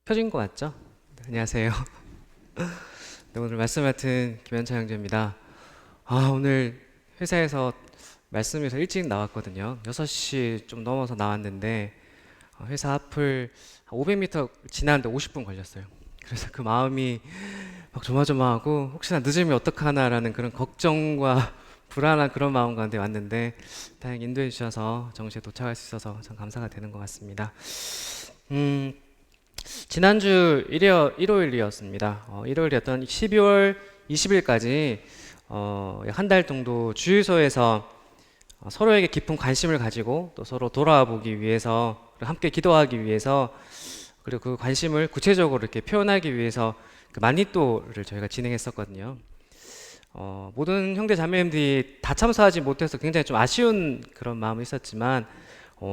켜진 거 맞죠? 네, 안녕하세요. 네, 오늘 말씀 맡은 김현철 형제입니다. 오늘 회사에서 말씀에서 일찍 나왔거든요. 6시 좀 넘어서 나왔는데 회사 앞을 500m 지나는데 50분 걸렸어요. 그래서 그 마음이 막 조마조마하고 혹시나 늦으면 어떡하나라는 그런 걱정과 불안한 그런 마음 가운데 왔는데 다행히 인도해 주셔서 정시에 도착할 수 있어서 참 감사가 되는 것 같습니다. 음, 지난주 일요일이었습니다. 일요일이었던 12월 20일까지 약 한 달 정도 주유소에서 서로에게 깊은 관심을 가지고 또 서로 돌아와 보기 위해서 그리고 함께 기도하기 위해서 그리고 그 관심을 구체적으로 이렇게 표현하기 위해서 그 만니또를 저희가 진행했었거든요. 모든 형제 자매님들이 다 참석하지 못해서 굉장히 좀 아쉬운 그런 마음이 있었지만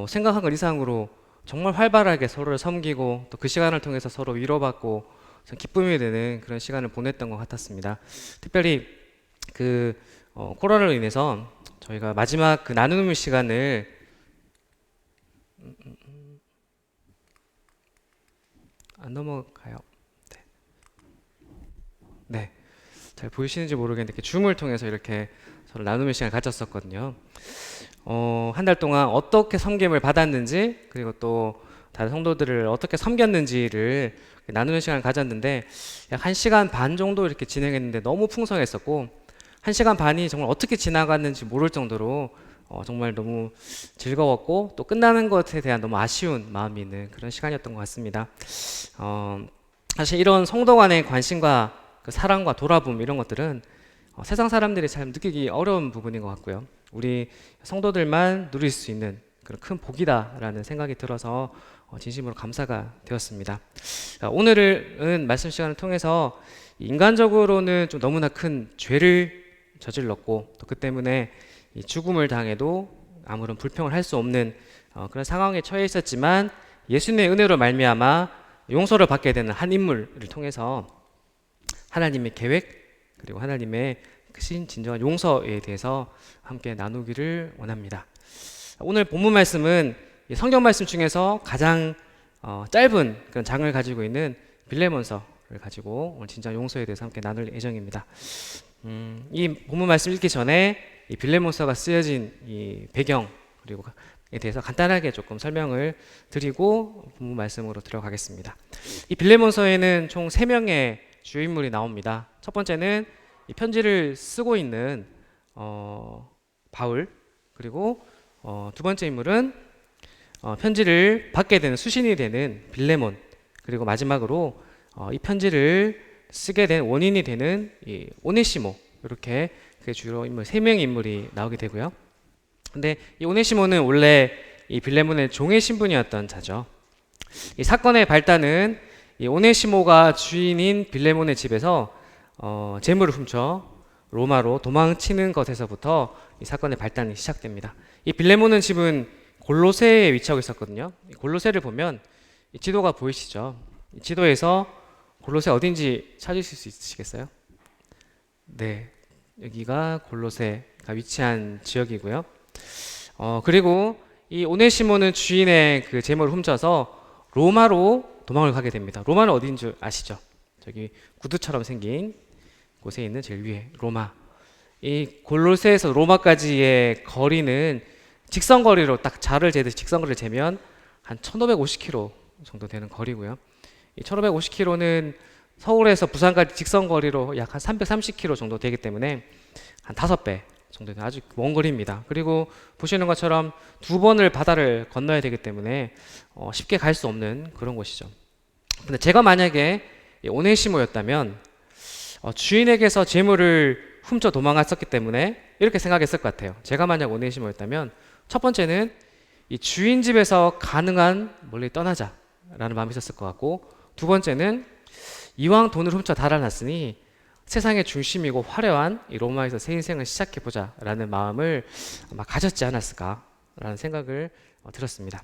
생각한 것 이상으로 정말 활발하게 서로를 섬기고 또 그 시간을 통해서 서로 위로받고 참 기쁨이 되는 그런 시간을 보냈던 것 같았습니다. 특별히 그 코로나로 인해서 저희가 마지막 그 나누는 시간을 안 넘어가요. 네. 네. 잘 보이시는지 모르겠는데 이렇게 줌을 통해서 이렇게 서로 나누는 시간을 가졌었거든요. 한 달 동안 어떻게 섬김을 받았는지 그리고 또 다른 성도들을 어떻게 섬겼는지를 나누는 시간을 가졌는데 약 1시간 반 정도 이렇게 진행했는데 너무 풍성했었고 1시간 반이 정말 어떻게 지나갔는지 모를 정도로 정말 너무 즐거웠고 또 끝나는 것에 대한 너무 아쉬운 마음이 있는 그런 시간이었던 것 같습니다. 어, 사실 이런 성도 간의 관심과 그 사랑과 돌아봄 이런 것들은 세상 사람들이 잘 느끼기 어려운 부분인 것 같고요. 우리 성도들만 누릴 수 있는 그런 큰 복이다라는 생각이 들어서 진심으로 감사가 되었습니다. 오늘은 말씀 시간을 통해서 인간적으로는 좀 너무나 큰 죄를 저질렀고 또 그 때문에 이 죽음을 당해도 아무런 불평을 할 수 없는 그런 상황에 처해 있었지만 예수님의 은혜로 말미암아 용서를 받게 되는 한 인물을 통해서 하나님의 계획 그리고 하나님의 크신 진정한 용서에 대해서 함께 나누기를 원합니다. 오늘 본문 말씀은 성경 말씀 중에서 가장 짧은 그런 장을 가지고 있는 빌레몬서를 가지고 오늘 진정 용서에 대해서 함께 나눌 예정입니다. 이 본문 말씀 읽기 전에 이 빌레몬서가 쓰여진 이 배경 그리고 에 대해서 간단하게 조금 설명을 드리고 본문 말씀으로 들어가겠습니다. 이 빌레몬서에는 총 3명의 주요 인물이 나옵니다. 첫 번째는 이 편지를 쓰고 있는 바울 그리고 두 번째 인물은 편지를 받게 되는 수신이 되는 빌레몬 그리고 마지막으로 이 편지를 쓰게 된 원인이 되는 이 오네시모 이렇게 그 주로 인물 3명의 인물이 나오게 되고요. 근데 이 오네시모는 원래 이 빌레몬의 종의 신분이었던 자죠. 이 사건의 발단은 이 오네시모가 주인인 빌레몬의 집에서 재물을 훔쳐 로마로 도망치는 것에서부터 이 사건의 발단이 시작됩니다. 이 빌레몬은 집은 골로새에 위치하고 있었거든요. 이 골로새를 보면 이 지도가 보이시죠? 이 지도에서 골로새 어딘지 찾으실 수 있으시겠어요? 네, 여기가 골로새가 위치한 지역이고요. 그리고 이 오네시모는 주인의 그 재물을 훔쳐서 로마로 도망을 가게 됩니다. 로마는 어디인 줄 아시죠? 저기 구두처럼 생긴 곳에 있는 제일 위에 로마. 이 골로새에서 로마까지의 거리는 직선거리로 딱 자를 재듯이 직선거리를 재면 한 1550km 정도 되는 거리고요. 이 1550km는 서울에서 부산까지 직선거리로 약 한 330km 정도 되기 때문에 한 5배 정도 되는 아주 먼 거리입니다. 그리고 보시는 것처럼 2번을 바다를 건너야 되기 때문에 쉽게 갈 수 없는 그런 곳이죠. 근데 제가 만약에 오네시모였다면 주인에게서 재물을 훔쳐 도망갔었기 때문에 이렇게 생각했을 것 같아요. 제가 만약 오네시모였다면 첫 번째는 이 주인 집에서 가능한 멀리 떠나자라는 마음이 있었을 것 같고 두 번째는 이왕 돈을 훔쳐 달아났으니 세상의 중심이고 화려한 이 로마에서 새 인생을 시작해보자라는 마음을 아마 가졌지 않았을까라는 생각을 들었습니다.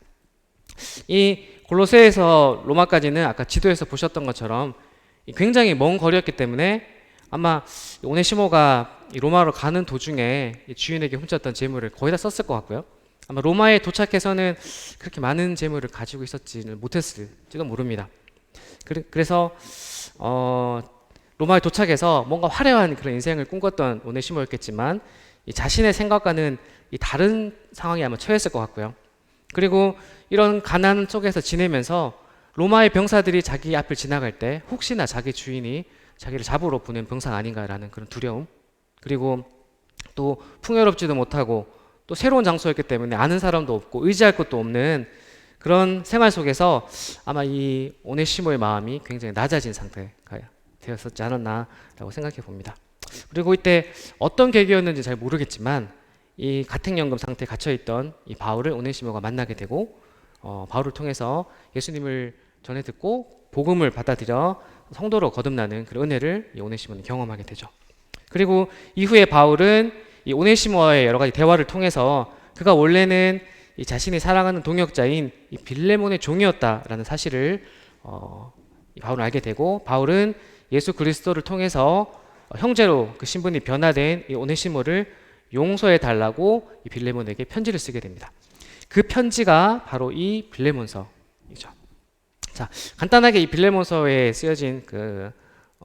이 골로새에서 로마까지는 아까 지도에서 보셨던 것처럼 굉장히 먼 거리였기 때문에 아마 오네시모가 로마로 가는 도중에 주인에게 훔쳤던 재물을 거의 다 썼을 것 같고요. 아마 로마에 도착해서는 그렇게 많은 재물을 가지고 있었지는 못했을지도 모릅니다. 그래서 로마에 도착해서 뭔가 화려한 그런 인생을 꿈꿨던 오네시모였겠지만 이 자신의 생각과는 이 다른 상황에 아마 처했을 것 같고요. 그리고 이런 가난 속에서 지내면서 로마의 병사들이 자기 앞을 지나갈 때 혹시나 자기 주인이 자기를 잡으러 보낸 병사가 아닌가라는 그런 두려움, 그리고 또 풍요롭지도 못하고 또 새로운 장소였기 때문에 아는 사람도 없고 의지할 것도 없는 그런 생활 속에서 아마 이 오네시모의 마음이 굉장히 낮아진 상태가 되었었지 않았나라고 생각해 봅니다. 그리고 이때 어떤 계기였는지 잘 모르겠지만 이 가택연금 상태에 갇혀있던 이 바울을 오네시모가 만나게 되고 바울을 통해서 예수님을 전해 듣고 복음을 받아들여 성도로 거듭나는 그런 은혜를 이 오네시모는 경험하게 되죠. 그리고 이후에 바울은 이 오네시모와의 여러 가지 대화를 통해서 그가 원래는 이 자신이 사랑하는 동역자인 이 빌레몬의 종이었다라는 사실을 이 바울은 알게 되고, 바울은 예수 그리스도를 통해서 형제로 그 신분이 변화된 이 오네시모를 용서해 달라고 이 빌레몬에게 편지를 쓰게 됩니다. 그 편지가 바로 이 빌레몬서이죠. 자, 간단하게 이 빌레몬서에 쓰여진 그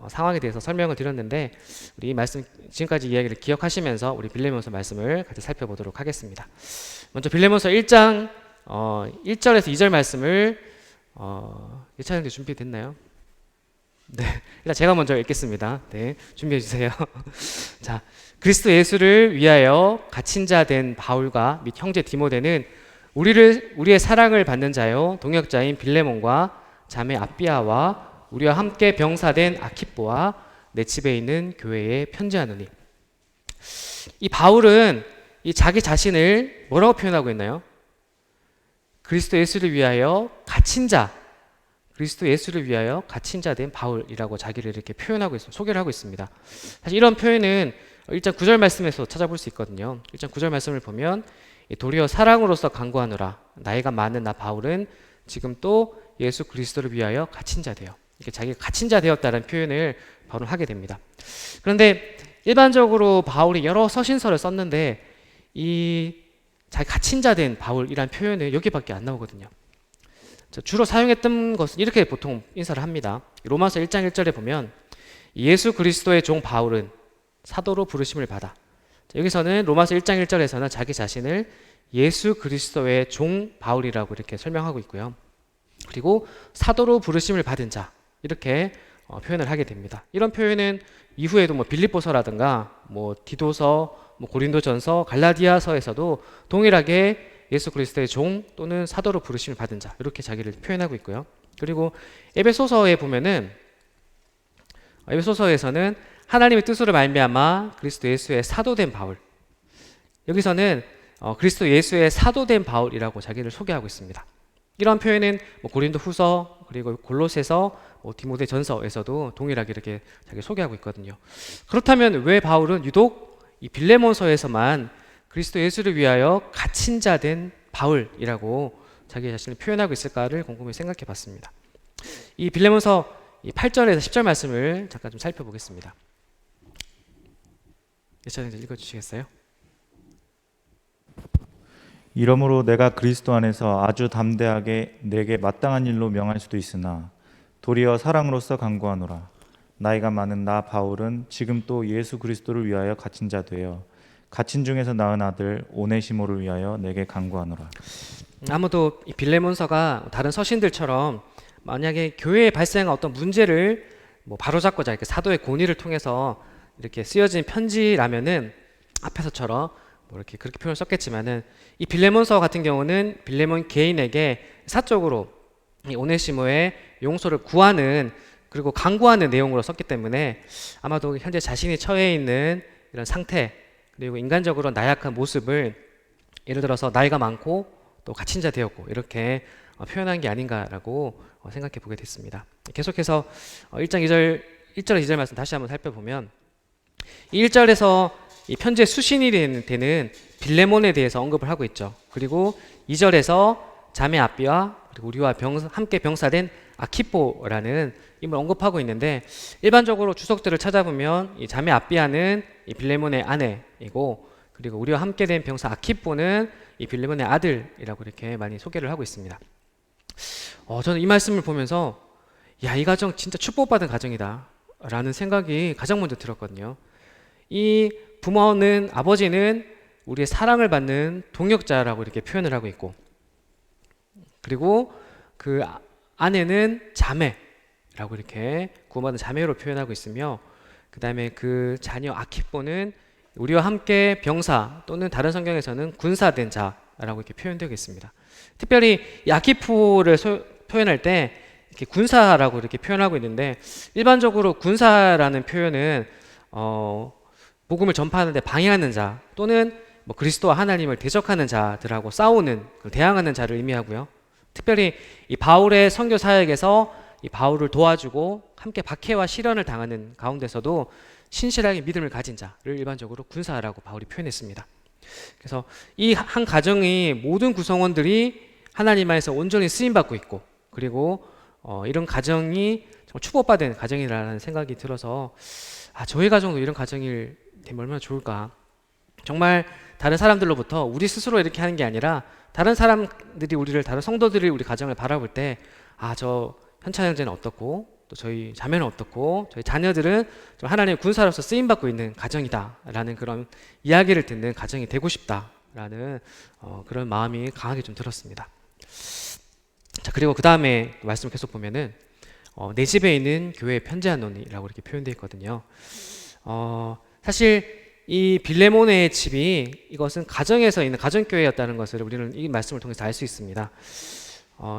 상황에 대해서 설명을 드렸는데, 우리 이 말씀 지금까지 이야기를 기억하시면서 우리 빌레몬서 말씀을 같이 살펴보도록 하겠습니다. 먼저 빌레몬서 1장 1절에서 2절 말씀을 예찬형님 준비됐나요? 네, 일단 제가 먼저 읽겠습니다. 네, 준비해 주세요. 자, 그리스도 예수를 위하여 갇힌 자 된 바울과 및 형제 디모데는 우리의 사랑을 받는 자요 동역자인 빌레몬과 자매 아비아와 우리와 함께 병사된 아키뽀와 내 집에 있는 교회에 편지하노니. 이 바울은 이 자기 자신을 뭐라고 표현하고 있나요? 그리스도 예수를 위하여 갇힌 자, 그리스도 예수를 위하여 갇힌 자 된 바울이라고 자기를 이렇게 표현하고 있습니다. 소개를 하고 있습니다. 사실 이런 표현은 1장 9절 말씀에서 찾아볼 수 있거든요. 1장 9절 말씀을 보면 도리어 사랑으로서 간구하노라 나이가 많은 나 바울은 지금 또 예수 그리스도를 위하여 갇힌 자 되어, 이렇게 자기가 갇힌 자 되었다는 표현을 바울은 하게 됩니다. 그런데 일반적으로 바울이 여러 서신서를 썼는데 이 자기 갇힌 자 된 바울이라는 표현은 여기밖에 안 나오거든요. 주로 사용했던 것은 이렇게 보통 인사를 합니다. 로마서 1장 1절에 보면 예수 그리스도의 종 바울은 사도로 부르심을 받아. 여기서는 로마서 1장 1절에서는 자기 자신을 예수 그리스도의 종 바울이라고 이렇게 설명하고 있고요. 그리고 사도로 부르심을 받은 자, 이렇게 표현을 하게 됩니다. 이런 표현은 이후에도 뭐 빌립보서라든가 뭐 디도서, 뭐 고린도전서, 갈라디아서에서도 동일하게 예수 그리스도의 종 또는 사도로 부르심을 받은 자, 이렇게 자기를 표현하고 있고요. 그리고 에베소서에 보면은 에베소서에서는 하나님의 뜻으로 말미암아 그리스도 예수의 사도된 바울, 여기서는 그리스도 예수의 사도된 바울이라고 자기를 소개하고 있습니다. 이런 표현은 뭐 고린도 후서, 그리고 골로새서, 디모데 전서에서도 동일하게 이렇게 자기를 소개하고 있거든요. 그렇다면 왜 바울은 유독 이 빌레몬서에서만 그리스도 예수를 위하여 갇힌 자 된 바울이라고 자기 자신을 표현하고 있을까를 곰곰이 생각해 봤습니다. 이 빌레몬서 8절에서 10절 말씀을 잠깐 좀 살펴보겠습니다. 예찬님 읽어주시겠어요? 이러므로 내가 그리스도 안에서 아주 담대하게 내게 마땅한 일로 명할 수도 있으나 도리어 사랑으로서 간구하노라 나이가 많은 나 바울은 지금 또 예수 그리스도를 위하여 갇힌 자 되어 갇힌 중에서 낳은 아들 오네시모를 위하여 내게 간구하노라. 아무도 이 빌레몬서가 다른 서신들처럼 만약에 교회에 발생한 어떤 문제를 뭐 바로잡고자 이렇게 사도의 권위를 통해서 이렇게 쓰여진 편지라면은 앞에서처럼 뭐 이렇게 그렇게 표현을 썼겠지만은, 이 빌레몬서 같은 경우는 빌레몬 개인에게 사적으로 이 오네시모의 용서를 구하는, 그리고 간구하는 내용으로 썼기 때문에 아마도 현재 자신이 처해 있는 이런 상태, 그리고 인간적으로 나약한 모습을 예를 들어서 나이가 많고 또 갇힌 자 되었고 이렇게 표현한 게 아닌가라고 생각해 보게 됐습니다. 계속해서 1장 2절 1절에 2절 말씀 다시 한번 살펴보면 이 1절에서 이 편지의 수신이 되는 빌레몬에 대해서 언급을 하고 있죠. 그리고 2절에서 자매 아비와 그리고 우리와 함께 병사된 아키포라는 인물을 언급하고 있는데, 일반적으로 주석들을 찾아보면 이 자매 아비아는 이 빌레몬의 아내이고, 그리고 우리와 함께 된 병사 아키포는 이 빌레몬의 아들이라고 이렇게 많이 소개를 하고 있습니다. 저는 이 말씀을 보면서 야, 이 가정 진짜 축복받은 가정이다 라는 생각이 가장 먼저 들었거든요. 이 부모는, 아버지는 우리의 사랑을 받는 동역자라고 이렇게 표현을 하고 있고, 그리고 그 아내는 자매라고 이렇게 구원받은 자매로 표현하고 있으며, 그 다음에 그 자녀 아키포는 우리와 함께 병사 또는 다른 성경에서는 군사된 자라고 이렇게 표현되고 있습니다. 특별히 이 아키포를 표현할 때 이렇게 군사라고 이렇게 표현하고 있는데, 일반적으로 군사라는 표현은 복음을 전파하는데 방해하는 자 또는 뭐 그리스도와 하나님을 대적하는 자들하고 싸우는, 대항하는 자를 의미하고요. 특별히 이 바울의 선교 사역에서 이 바울을 도와주고 함께 박해와 시련을 당하는 가운데서도 신실하게 믿음을 가진 자를 일반적으로 군사라고 바울이 표현했습니다. 그래서 이 한 가정이 모든 구성원들이 하나님 안에서 온전히 쓰임받고 있고, 그리고 이런 가정이 정말 축복받은 가정이라는 생각이 들어서, 저희 가정도 이런 가정이 되면 얼마나 좋을까. 정말 다른 사람들로부터 우리 스스로 이렇게 하는 게 아니라 다른 사람들이 우리를, 다른 성도들이 우리 가정을 바라볼 때, 저 현찬 형제는 어떻고, 또 저희 자매는 어떻고, 저희 자녀들은 좀 하나님의 군사로서 쓰임받고 있는 가정이다라는 그런 이야기를 듣는 가정이 되고 싶다라는 그런 마음이 강하게 좀 들었습니다. 자, 그리고 그 다음에 말씀을 계속 보면은 내 집에 있는 교회에 편지하노니라고 이렇게 표현되어 있거든요. 사실 이 빌레몬의 집이, 이것은 가정에서 있는 가정교회였다는 것을 우리는 이 말씀을 통해서 알 수 있습니다.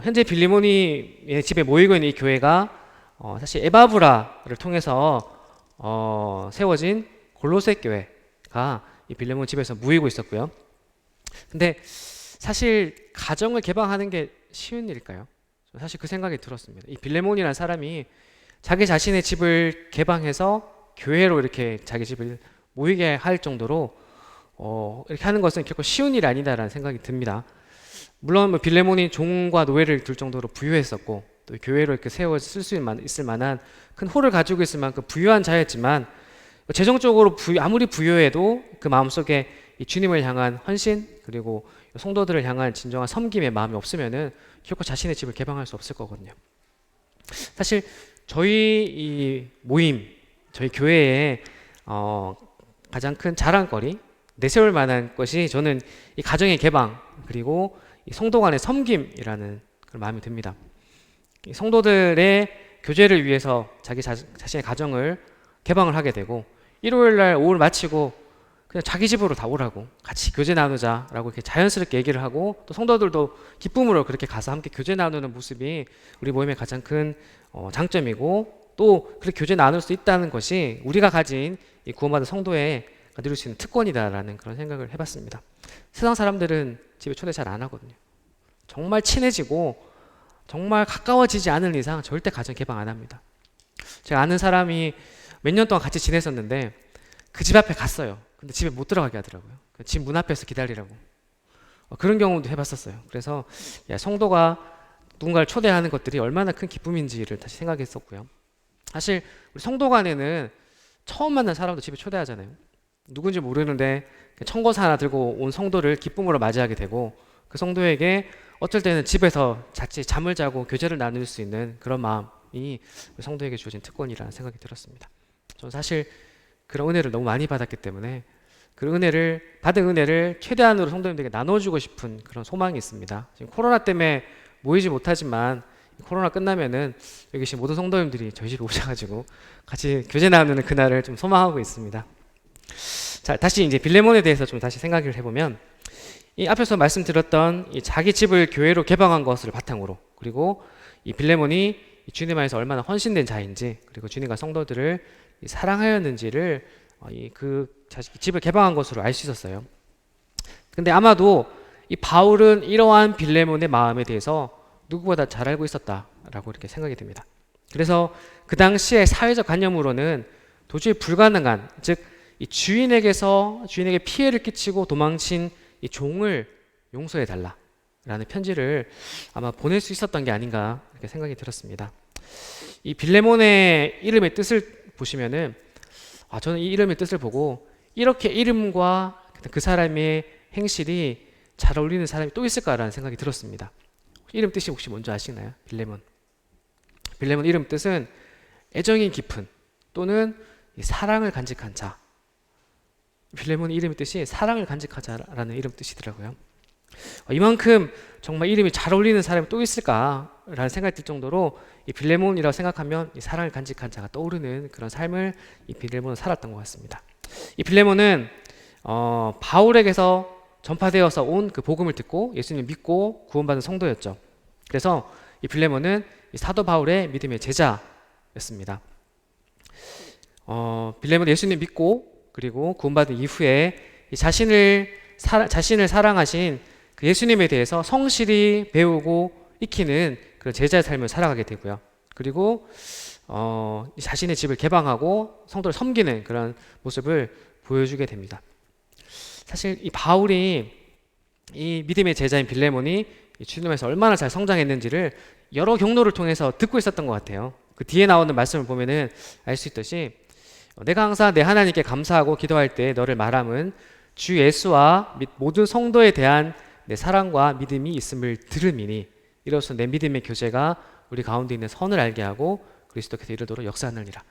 현재 빌레몬의 집에 모이고 있는 이 교회가 사실 에바브라를 통해서 세워진 골로새 교회가 이 빌레몬 집에서 모이고 있었고요. 근데 사실 가정을 개방하는 게 쉬운 일일까요? 사실 그 생각이 들었습니다. 이 빌레몬이라는 사람이 자기 자신의 집을 개방해서 교회로 이렇게 자기 집을 모이게 할 정도로 이렇게 하는 것은 결코 쉬운 일이 아니다라는 생각이 듭니다. 물론 뭐 빌레몬이 종과 노예를 둘 정도로 부유했었고, 또 교회로 이렇게 세워 쓸 수 있을 만한 큰 홀을 가지고 있을 만큼 부유한 자였지만, 재정적으로 아무리 부유해도 그 마음속에 이 주님을 향한 헌신, 그리고 성도들을 향한 진정한 섬김의 마음이 없으면은 결코 자신의 집을 개방할 수 없을 거거든요. 사실 저희 이 모임, 저희 교회의 가장 큰 자랑거리, 내세울 만한 것이, 저는 이 가정의 개방, 그리고 이 성도 간의 섬김이라는 그런 마음이 듭니다. 이 성도들의 교제를 위해서 자신의 가정을 개방을 하게 되고, 일요일 날 오후를 마치고 그냥 자기 집으로 다 오라고, 같이 교제 나누자라고 이렇게 자연스럽게 얘기를 하고, 또 성도들도 기쁨으로 그렇게 가서 함께 교제 나누는 모습이 우리 모임의 가장 큰 장점이고, 또 그렇게 교제 나눌 수 있다는 것이 우리가 가진 이 구원받은 성도의 누릴 수 있는 특권이다라는 그런 생각을 해봤습니다. 세상 사람들은 집에 초대 잘 안 하거든요. 정말 친해지고 정말 가까워지지 않은 이상 절대 가정 개방 안 합니다. 제가 아는 사람이 몇 년 동안 같이 지냈었는데 그 집 앞에 갔어요. 근데 집에 못 들어가게 하더라고요. 집 문 앞에서 기다리라고. 그런 경우도 해봤었어요. 그래서 성도가 누군가를 초대하는 것들이 얼마나 큰 기쁨인지를 다시 생각했었고요. 사실 우리 성도 간에는 처음 만난 사람도 집에 초대하잖아요. 누군지 모르는데 청거사 하나 들고 온 성도를 기쁨으로 맞이하게 되고, 그 성도에게 어쩔 때는 집에서 같이 잠을 자고 교제를 나눌 수 있는 그런 마음이 성도에게 주어진 특권이라는 생각이 들었습니다. 저는 사실 그런 은혜를 너무 많이 받았기 때문에 그 받은 은혜를 최대한으로 성도님들에게 나눠주고 싶은 그런 소망이 있습니다. 지금 코로나 때문에 모이지 못하지만 코로나 끝나면은 여기 계신 모든 성도님들이 저희 집에 오셔가지고 같이 교제 나누는 그날을 좀 소망하고 있습니다. 자, 다시 이제 빌레몬에 대해서 좀 다시 생각을 해보면, 이 앞에서 말씀드렸던 이 자기 집을 교회로 개방한 것을 바탕으로, 그리고 이 빌레몬이 주님 안에서 얼마나 헌신된 자인지, 그리고 주님과 성도들을 사랑하였는지를 그 집을 개방한 것으로 알 수 있었어요. 근데 아마도 이 바울은 이러한 빌레몬의 마음에 대해서 누구보다 잘 알고 있었다라고 이렇게 생각이 듭니다. 그래서 그 당시의 사회적 관념으로는 도저히 불가능한, 즉 이 주인에게 피해를 끼치고 도망친 이 종을 용서해 달라라는 편지를 아마 보낼 수 있었던 게 아닌가 이렇게 생각이 들었습니다. 이 빌레몬의 이름의 뜻을 보시면은, 저는 이 이름의 뜻을 보고 이렇게 이름과 그 사람의 행실이 잘 어울리는 사람이 또 있을까라는 생각이 들었습니다. 이름 뜻이 혹시 뭔지 아시나요? 빌레몬. 빌레몬 이름 뜻은 애정이 깊은 또는 이 사랑을 간직한 자. 빌레몬 이름의 뜻이 사랑을 간직하자라는 이름 뜻이더라고요. 이만큼 정말 이름이 잘 어울리는 사람이 또 있을까라는 생각이 들 정도로 이 빌레몬이라고 생각하면 이 사랑을 간직한 자가 떠오르는 그런 삶을 이 빌레몬은 살았던 것 같습니다. 이 빌레몬은 바울에게서 전파되어서 온 그 복음을 듣고 예수님을 믿고 구원받은 성도였죠. 그래서 이 빌레몬은 이 사도 바울의 믿음의 제자였습니다. 빌레몬은 예수님 믿고 그리고 구원받은 이후에 이 자신을 사랑하신 그 예수님에 대해서 성실히 배우고 익히는 그런 제자의 삶을 살아가게 되고요. 그리고 자신의 집을 개방하고 성도를 섬기는 그런 모습을 보여주게 됩니다. 사실 이 바울이 이 믿음의 제자인 빌레몬이 주님에서 얼마나 잘 성장했는지를 여러 경로를 통해서 듣고 있었던 것 같아요. 그 뒤에 나오는 말씀을 보면은 알 수 있듯이 내가 항상 내 하나님께 감사하고 기도할 때 너를 말함은 주 예수와 및 모든 성도에 대한 내 사랑과 믿음이 있음을 들음이니 이로써 내 믿음의 교제가 우리 가운데 있는 선을 알게 하고 그리스도께서 이르도록 역사하느니라.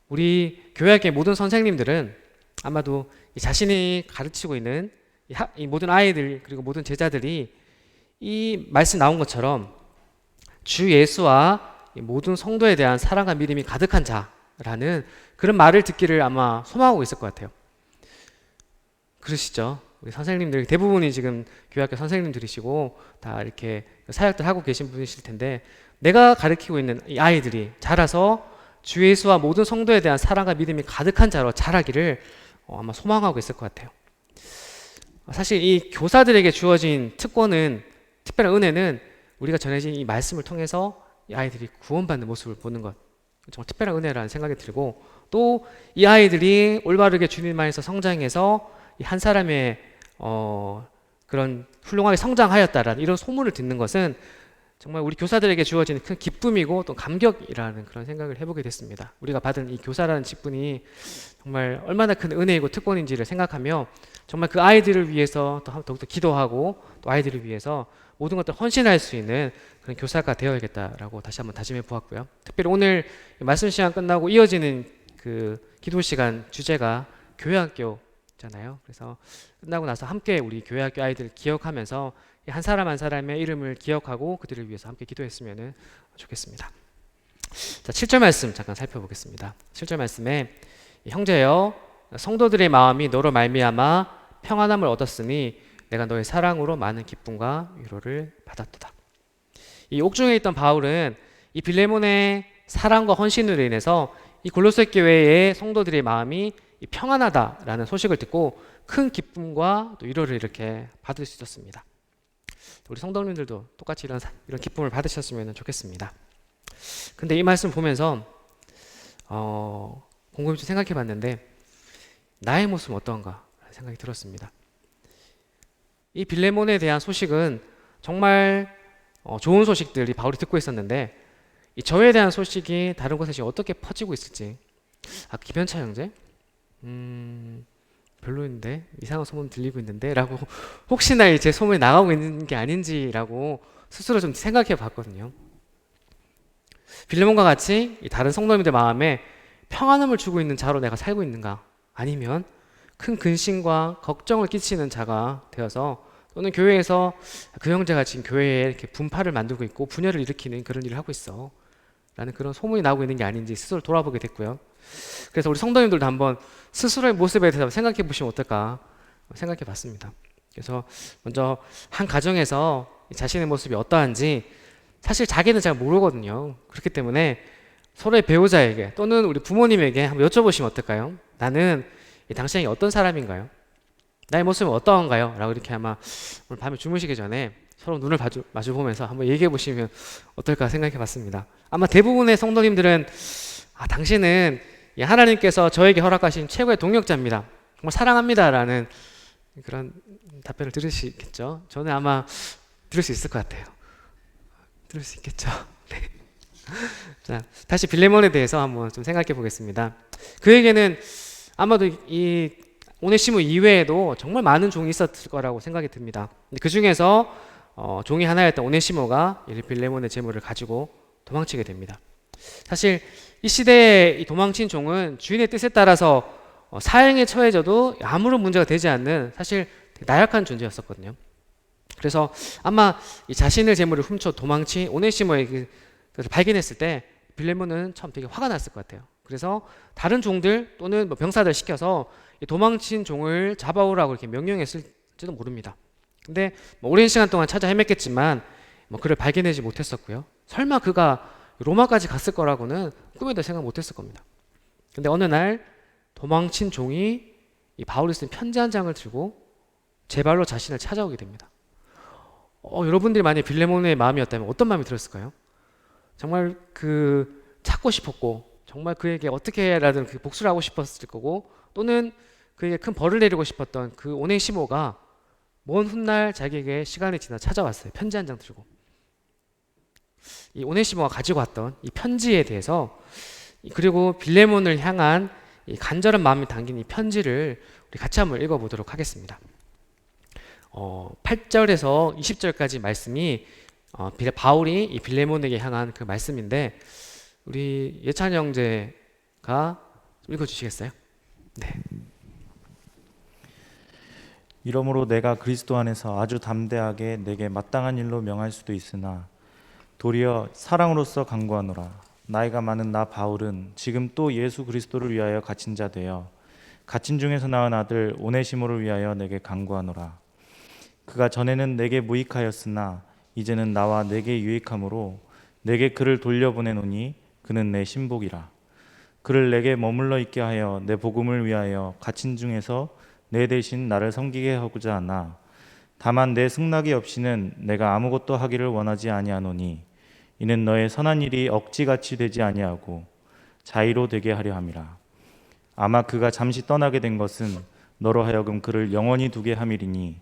우리 교회학교의 모든 선생님들은 아마도 이 자신이 가르치고 있는 이 모든 아이들 그리고 모든 제자들이 이 말씀 나온 것처럼 주 예수와 모든 성도에 대한 사랑과 믿음이 가득한 자라는 그런 말을 듣기를 아마 소망하고 있을 것 같아요. 그러시죠? 우리 선생님들 대부분이 지금 교회학교 선생님들이시고 다 이렇게 사역들 하고 계신 분이실 텐데 내가 가르치고 있는 이 아이들이 자라서 주 예수와 모든 성도에 대한 사랑과 믿음이 가득한 자로 자라기를 아마 소망하고 있을 것 같아요. 사실 이 교사들에게 주어진 특권은 특별한 은혜는 우리가 전해진 이 말씀을 통해서 이 아이들이 구원받는 모습을 보는 것 정말 특별한 은혜라는 생각이 들고 또 이 아이들이 올바르게 주님 안에서 성장해서 이 한 사람의 그런 훌륭하게 성장하였다라는 이런 소문을 듣는 것은 정말 우리 교사들에게 주어지는 큰 기쁨이고 또 감격이라는 그런 생각을 해보게 됐습니다. 우리가 받은 이 교사라는 직분이 정말 얼마나 큰 은혜이고 특권인지를 생각하며 정말 그 아이들을 위해서 또 더욱더 기도하고 또 아이들을 위해서 모든 것들 헌신할 수 있는 그런 교사가 되어야겠다라고 다시 한번 다짐해 보았고요. 특별히 오늘 말씀 시간 끝나고 이어지는 그 기도 시간 주제가 교회학교잖아요. 그래서 끝나고 나서 함께 우리 교회학교 아이들 기억하면서 한 사람 한 사람의 이름을 기억하고 그들을 위해서 함께 기도했으면 좋겠습니다. 자, 7절 말씀 잠깐 살펴보겠습니다. 7절 말씀에 형제여 성도들의 마음이 너로 말미암아 평안함을 얻었으니 내가 너의 사랑으로 많은 기쁨과 위로를 받았도다. 이 옥중에 있던 바울은 이 빌레몬의 사랑과 헌신으로 인해서 이 골로새 교회의 성도들의 마음이 평안하다라는 소식을 듣고 큰 기쁨과 또 위로를 이렇게 받을 수 있었습니다. 우리 성도님들도 똑같이 이런 기쁨을 받으셨으면 좋겠습니다. 근데 이 말씀 보면서 곰곰이 좀 생각해 봤는데 나의 모습은 어떤가 생각이 들었습니다. 이 빌레몬에 대한 소식은 정말 좋은 소식들이 바울이 듣고 있었는데 이 저에 대한 소식이 다른 곳에 어떻게 퍼지고 있을지 기변차 형제? 별로인데 이상한 소문 들리고 있는데 라고 혹시나 제 소문이 나가고 있는 게 아닌지라고 스스로 좀 생각해 봤거든요. 빌레몬과 같이 이 다른 성도님들 마음에 평안함을 주고 있는 자로 내가 살고 있는가 아니면 큰 근심과 걱정을 끼치는 자가 되어서 또는 교회에서 그 형제가 지금 교회에 이렇게 분파를 만들고 있고 분열을 일으키는 그런 일을 하고 있어 라는 그런 소문이 나오고 있는 게 아닌지 스스로 돌아보게 됐고요. 그래서 우리 성도님들도 한번 스스로의 모습에 대해서 생각해 보시면 어떨까 생각해 봤습니다. 그래서 먼저 한 가정에서 자신의 모습이 어떠한지 사실 자기는 잘 모르거든요. 그렇기 때문에 서로의 배우자에게 또는 우리 부모님에게 한번 여쭤보시면 어떨까요? 나는 당신이 어떤 사람인가요? 나의 모습은 어떠한가요? 라고 이렇게 아마 오늘 밤에 주무시기 전에 서로 눈을 마주 보면서 한번 얘기해 보시면 어떨까 생각해 봤습니다. 아마 대부분의 성도님들은 당신은 하나님께서 저에게 허락하신 최고의 동역자입니다. 정말 사랑합니다. 라는 그런 답변을 들으시겠죠? 저는 아마 들을 수 있을 것 같아요. 들을 수 있겠죠? 네. 자, 다시 빌레몬에 대해서 한번 좀 생각해 보겠습니다. 그에게는 아마도 이 오네시모 이외에도 정말 많은 종이 있었을 거라고 생각이 듭니다. 그 중에서 종이 하나였던 오네시모가 빌레몬의 재물을 가지고 도망치게 됩니다. 사실 이 시대의 이 도망친 종은 주인의 뜻에 따라서 사형에 처해져도 아무런 문제가 되지 않는 사실 되게 나약한 존재였었거든요. 그래서 아마 이 자신의 재물을 훔쳐 도망친 오네시모의 그것을 발견했을 때 빌레몬은 처음 되게 화가 났을 것 같아요. 그래서 다른 종들 또는 뭐 병사들 시켜서 이 도망친 종을 잡아오라고 이렇게 명령했을지도 모릅니다. 근데 뭐 오랜 시간 동안 찾아 헤맸겠지만 뭐 그를 발견하지 못했었고요. 설마 그가 로마까지 갔을 거라고는 꿈에도 생각 못했을 겁니다. 근데 어느 날 도망친 종이 이 바울이 쓴 편지 한 장을 들고 제 발로 자신을 찾아오게 됩니다. 여러분들이 만약 빌레몬의 마음이었다면 어떤 마음이 들었을까요? 정말 그 찾고 싶었고 정말 그에게 어떻게 해라든 그 복수를 하고 싶었을 거고 또는 그에게 큰 벌을 내리고 싶었던 그 오네시모가 먼 훗날 자기에게 시간이 지나 찾아왔어요. 편지 한 장 들고. 이 오네시모가 가지고 왔던 이 편지에 대해서 그리고 빌레몬을 향한 이 간절한 마음이 담긴 이 편지를 우리 같이 한번 읽어보도록 하겠습니다. 8절에서 20절까지 말씀이 바울이 이 빌레몬에게 향한 그 말씀인데 우리 예찬 형제가 읽어주시겠어요? 네. 이러므로 내가 그리스도 안에서 아주 담대하게 내게 마땅한 일로 명할 수도 있으나 도리어 사랑으로서 간구하노라. 나이가 많은 나 바울은 지금 또 예수 그리스도를 위하여 갇힌 자 되어 갇힌 중에서 낳은 아들 오네시모를 위하여 내게 간구하노라. 그가 전에는 내게 무익하였으나 이제는 나와 내게 유익함으로 내게 그를 돌려보내노니 그는 내 신복이라. 그를 내게 머물러 있게 하여 내 복음을 위하여 갇힌 중에서 내 대신 나를 섬기게 하고자 하나 다만 내 승낙이 없이는 내가 아무것도 하기를 원하지 아니하노니 이는 너의 선한 일이 억지같이 되지 아니하고 자의로 되게 하려 함이라. 아마 그가 잠시 떠나게 된 것은 너로 하여금 그를 영원히 두게 함이리니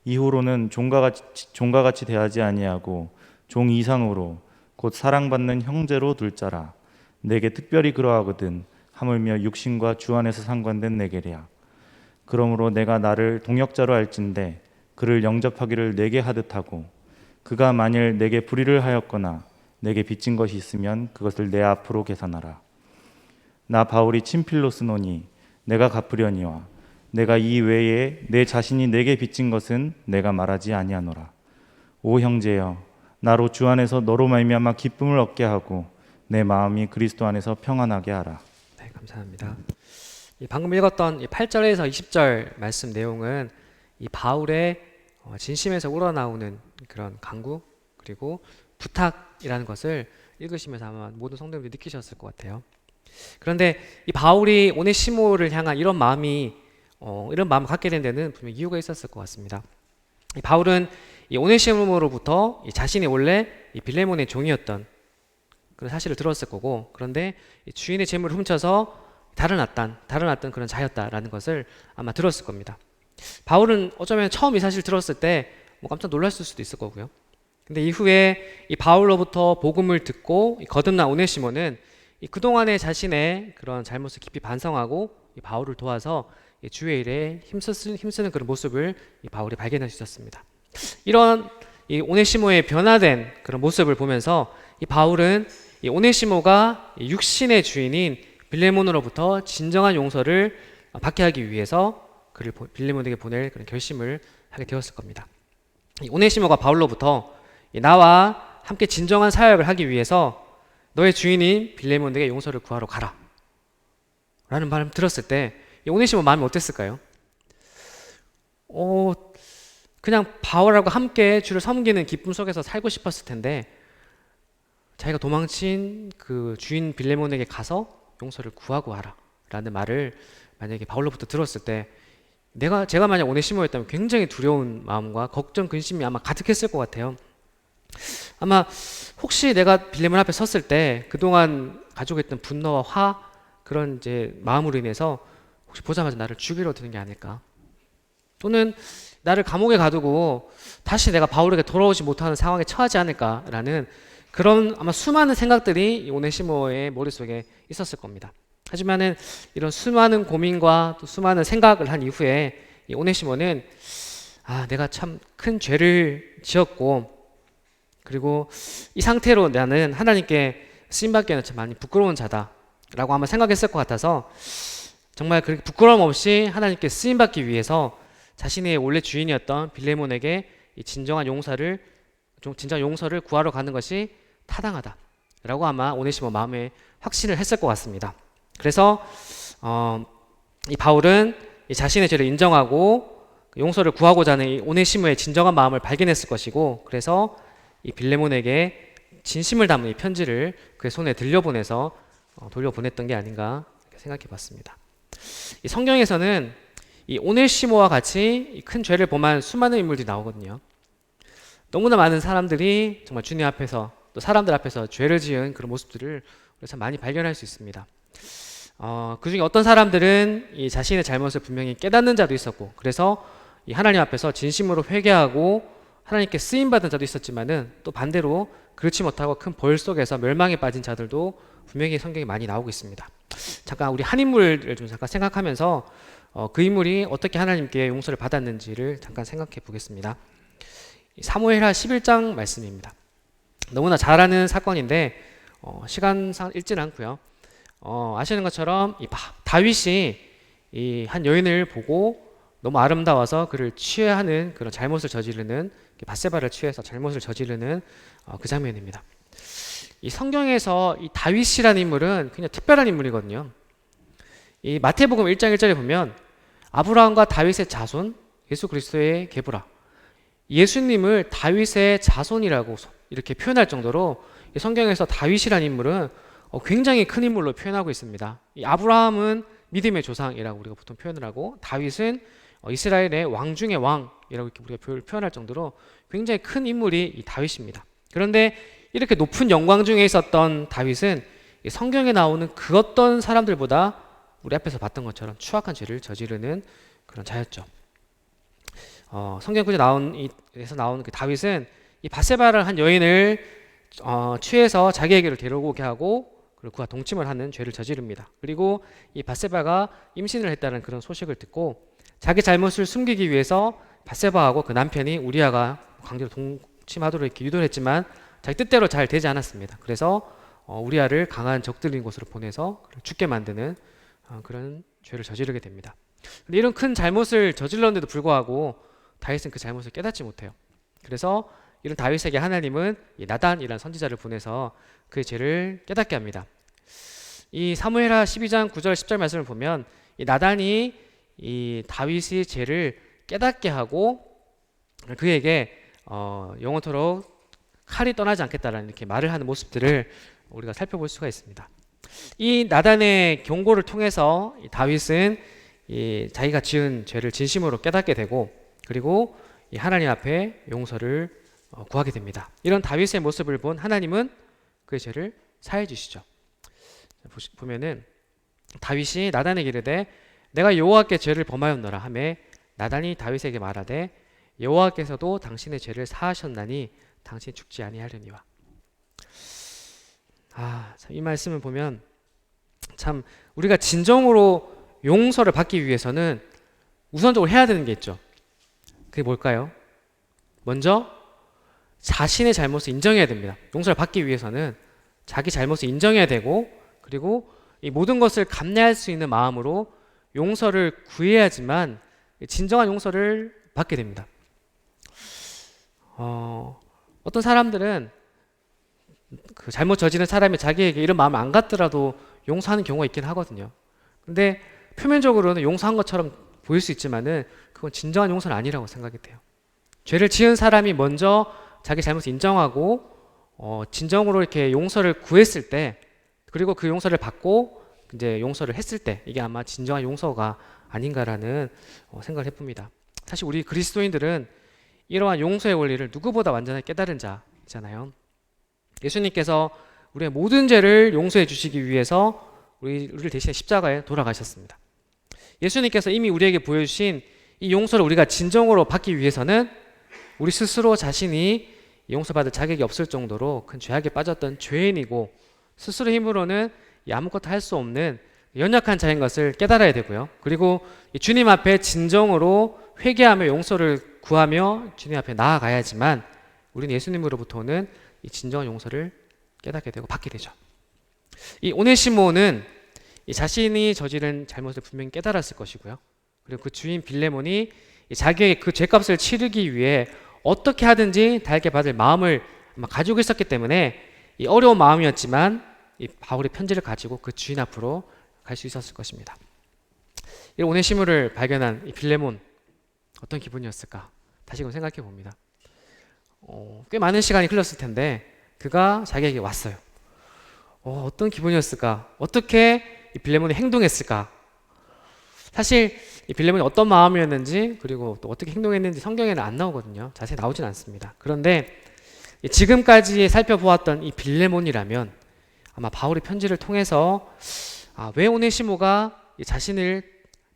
이후로는 종과 같이 대하지 아니하고 종 이상으로 곧 사랑받는 형제로 둘 자라. 내게 특별히 그러하거든 하물며 육신과 주 안에서 상관된 내게랴. 그러므로 내가 나를 동역자로 할진대 그를 영접하기를 내게 하듯 하고 그가 만일 내게 불의를 하였거나 내게 빚진 것이 있으면 그것을 내 앞으로 계산하라. 나 바울이 친필로 쓰노니 내가 갚으려니와 내가 이 외에 내 자신이 내게 빚진 것은 내가 말하지 아니하노라. 오 형제여, 나로 주 안에서 너로 말미암아 기쁨을 얻게 하고 내 마음이 그리스도 안에서 평안하게 하라. 네, 감사합니다. 방금 읽었던 이 8절에서 20절 말씀 내용은 이 바울의 진심에서 우러나오는 그런 간구 그리고 부탁이라는 것을 읽으시면서 아마 모든 성도님들이 느끼셨을 것 같아요. 그런데 이 바울이 오네시모를 향한 이런 마음을 갖게 된 데는 분명 이유가 있었을 것 같습니다. 이 바울은 이 오네시모로부터 이 자신이 원래 이 빌레몬의 종이었던 그런 사실을 들었을 거고, 그런데 이 주인의 재물을 훔쳐서 달아났던 그런 자였다라는 것을 아마 들었을 겁니다. 바울은 어쩌면 처음 이 사실을 들었을 때 뭐 깜짝 놀랐을 수도 있을 거고요. 근데 이후에 이 바울로부터 복음을 듣고 거듭난 오네시모는 이 그동안의 자신의 그런 잘못을 깊이 반성하고 이 바울을 도와서 이 주의 일에 힘쓰는 그런 모습을 이 바울이 발견할 수 있었습니다. 이런 이 오네시모의 변화된 그런 모습을 보면서 이 바울은 이 오네시모가 이 육신의 주인인 빌레몬으로부터 진정한 용서를 받게 하기 위해서 그를 빌레몬에게 보낼 그런 결심을 하게 되었을 겁니다. 이 오네시모가 바울로부터 나와 함께 진정한 사역을 하기 위해서 너의 주인인 빌레몬에게 용서를 구하러 가라 라는 말을 들었을 때 이 오네시모 마음이 어땠을까요? 그냥 바울하고 함께 주를 섬기는 기쁨 속에서 살고 싶었을 텐데 자기가 도망친 그 주인 빌레몬에게 가서 용서를 구하고 와라 라는 말을 만약에 바울로부터 들었을 때 제가 만약 오네시모였다면 굉장히 두려운 마음과 걱정, 근심이 아마 가득했을 것 같아요. 아마 혹시 내가 빌레몬 앞에 섰을 때 그동안 가지고 있던 분노와 화 그런 이제 마음으로 인해서 혹시 보자마자 나를 죽이려 드는 게 아닐까, 또는 나를 감옥에 가두고 다시 내가 바울에게 돌아오지 못하는 상황에 처하지 않을까라는 그런 아마 수많은 생각들이 오네시모의 머릿속에 있었을 겁니다. 하지만은 이런 수많은 고민과 또 수많은 생각을 한 이후에 이 오네시모는 내가 참 큰 죄를 지었고 그리고 이 상태로 나는 하나님께 쓰임받기에는 참 많이 부끄러운 자다라고 아마 생각했을 것 같아서 정말 그렇게 부끄러움 없이 하나님께 쓰임받기 위해서 자신의 원래 주인이었던 빌레몬에게 이 진정한 용서를 구하러 가는 것이 타당하다라고 아마 오네시모 마음에 확신을 했을 것 같습니다. 그래서 이 바울은 이 자신의 죄를 인정하고 용서를 구하고자 하는 이 오네시모의 진정한 마음을 발견했을 것이고, 그래서 이 빌레몬에게 진심을 담은 이 편지를 그의 손에 들려보내서 돌려보냈던 게 아닌가 생각해 봤습니다. 이 성경에서는 이 오네시모와 같이 큰 죄를 범한 수많은 인물들이 나오거든요. 너무나 많은 사람들이 정말 주님 앞에서 또 사람들 앞에서 죄를 지은 그런 모습들을 참 많이 발견할 수 있습니다. 그 중에 어떤 사람들은 이 자신의 잘못을 분명히 깨닫는 자도 있었고, 그래서 이 하나님 앞에서 진심으로 회개하고 하나님께 쓰임받은 자도 있었지만은, 또 반대로 그렇지 못하고 큰 벌 속에서 멸망에 빠진 자들도 분명히 성경에 많이 나오고 있습니다. 잠깐 우리 한 인물을 좀 잠깐 생각하면서 그 인물이 어떻게 하나님께 용서를 받았는지를 잠깐 생각해 보겠습니다. 사무엘하 11장 말씀입니다. 너무나 잘 아는 사건인데 시간상 읽지는 않고요. 아시는 것처럼 다윗이 이 한 여인을 보고 너무 아름다워서 그를 취하는 그런 잘못을 저지르는, 밧세바를 취해서 잘못을 저지르는 그 장면입니다. 이 성경에서 이 다윗이라는 인물은 그냥 특별한 인물이거든요. 이 마태복음 1장 1절에 보면 아브라함과 다윗의 자손 예수 그리스도의 계보라, 예수님을 다윗의 자손이라고 이렇게 표현할 정도로 이 성경에서 다윗이라는 인물은 굉장히 큰 인물로 표현하고 있습니다. 이 아브라함은 믿음의 조상이라고 우리가 보통 표현을 하고, 다윗은 이스라엘의 왕 중의 왕이라고 이렇게 우리가 표현할 정도로 굉장히 큰 인물이 이 다윗입니다. 그런데 이렇게 높은 영광 중에 있었던 다윗은 이 성경에 나오는 그 어떤 사람들보다 우리 앞에서 봤던 것처럼 추악한 죄를 저지르는 그런 자였죠. 성경 구절에 나온 그 다윗은 이 밧세바를 한 여인을 취해서 자기에게로 데려오게 하고, 그리고 그와 동침을 하는 죄를 저지릅니다. 그리고 이 밧세바가 임신을 했다는 그런 소식을 듣고 자기 잘못을 숨기기 위해서 밧세바하고 그 남편이 우리아가 강제로 동침하도록 이렇게 유도를 했지만 자기 뜻대로 잘 되지 않았습니다. 그래서 우리아를 강한 적들인 곳으로 보내서 죽게 만드는 그런 죄를 저지르게 됩니다. 근데 이런 큰 잘못을 저질렀는데도 불구하고 다윗은 그 잘못을 깨닫지 못해요. 그래서 이런 다윗에게 하나님은 이 나단이라는 선지자를 보내서 그의 죄를 깨닫게 합니다. 이 사무엘하 12장 9절 10절 말씀을 보면 이 나단이 이 다윗의 죄를 깨닫게 하고 그에게 영원토록 칼이 떠나지 않겠다라는 이렇게 말을 하는 모습들을 우리가 살펴볼 수가 있습니다. 이 나단의 경고를 통해서 이 다윗은 이 자기가 지은 죄를 진심으로 깨닫게 되고, 그리고 이 하나님 앞에 용서를 구하게 됩니다. 이런 다윗의 모습을 본 하나님은 그의 죄를 사해 주시죠. 보면은 다윗이 나단에게 이르되 내가 여호와께 죄를 범하였노라 하매 나단이 다윗에게 말하되 여호와께서도 당신의 죄를 사하셨나니 당신이 죽지 아니하려니와. 이 말씀을 보면 참 우리가 진정으로 용서를 받기 위해서는 우선적으로 해야 되는 게 있죠. 그게 뭘까요? 먼저 자신의 잘못을 인정해야 됩니다. 용서를 받기 위해서는 자기 잘못을 인정해야 되고, 그리고 이 모든 것을 감내할 수 있는 마음으로 용서를 구해야지만 진정한 용서를 받게 됩니다. 어떤 사람들은 그 잘못 저지른 사람이 자기에게 이런 마음 안 갖더라도 용서하는 경우가 있긴 하거든요. 근데 표면적으로는 용서한 것처럼 보일 수 있지만은 그건 진정한 용서는 아니라고 생각이 돼요. 죄를 지은 사람이 먼저 자기 잘못을 인정하고 진정으로 이렇게 용서를 구했을 때, 그리고 그 용서를 받고 이제 용서를 했을 때, 이게 아마 진정한 용서가 아닌가라는 생각을 해봅니다. 사실 우리 그리스도인들은 이러한 용서의 원리를 누구보다 완전하게 깨달은 자잖아요. 예수님께서 우리의 모든 죄를 용서해 주시기 위해서 우리를 대신해 십자가에 돌아가셨습니다. 예수님께서 이미 우리에게 보여주신 이 용서를 우리가 진정으로 받기 위해서는 우리 스스로 자신이 용서받을 자격이 없을 정도로 큰 죄악에 빠졌던 죄인이고, 스스로 힘으로는 아무것도 할 수 없는 연약한 자인 것을 깨달아야 되고요. 그리고 주님 앞에 진정으로 회개하며 용서를 구하며 주님 앞에 나아가야지만 우리는 예수님으로부터 오는 이 진정한 용서를 깨닫게 되고 받게 되죠. 이 오네시모는 이 자신이 저지른 잘못을 분명히 깨달았을 것이고요. 그리고 그 주인 빌레몬이 자기의 그 죄값을 치르기 위해 어떻게 하든지 달게 받을 마음을 아마 가지고 있었기 때문에 이 어려운 마음이었지만 이 바울의 편지를 가지고 그 주인 앞으로 갈 수 있었을 것입니다. 이 오네시모를 발견한 이 빌레몬 어떤 기분이었을까? 다시금 생각해 봅니다. 꽤 많은 시간이 흘렀을 텐데 그가 자기에게 왔어요. 어떤 기분이었을까? 어떻게 이 빌레몬이 행동했을까? 사실 이 빌레몬이 어떤 마음이었는지 그리고 또 어떻게 행동했는지 성경에는 안 나오거든요. 자세히 나오진 않습니다. 그런데 지금까지 살펴보았던 이 빌레몬이라면 아마 바울의 편지를 통해서 왜 오네시모가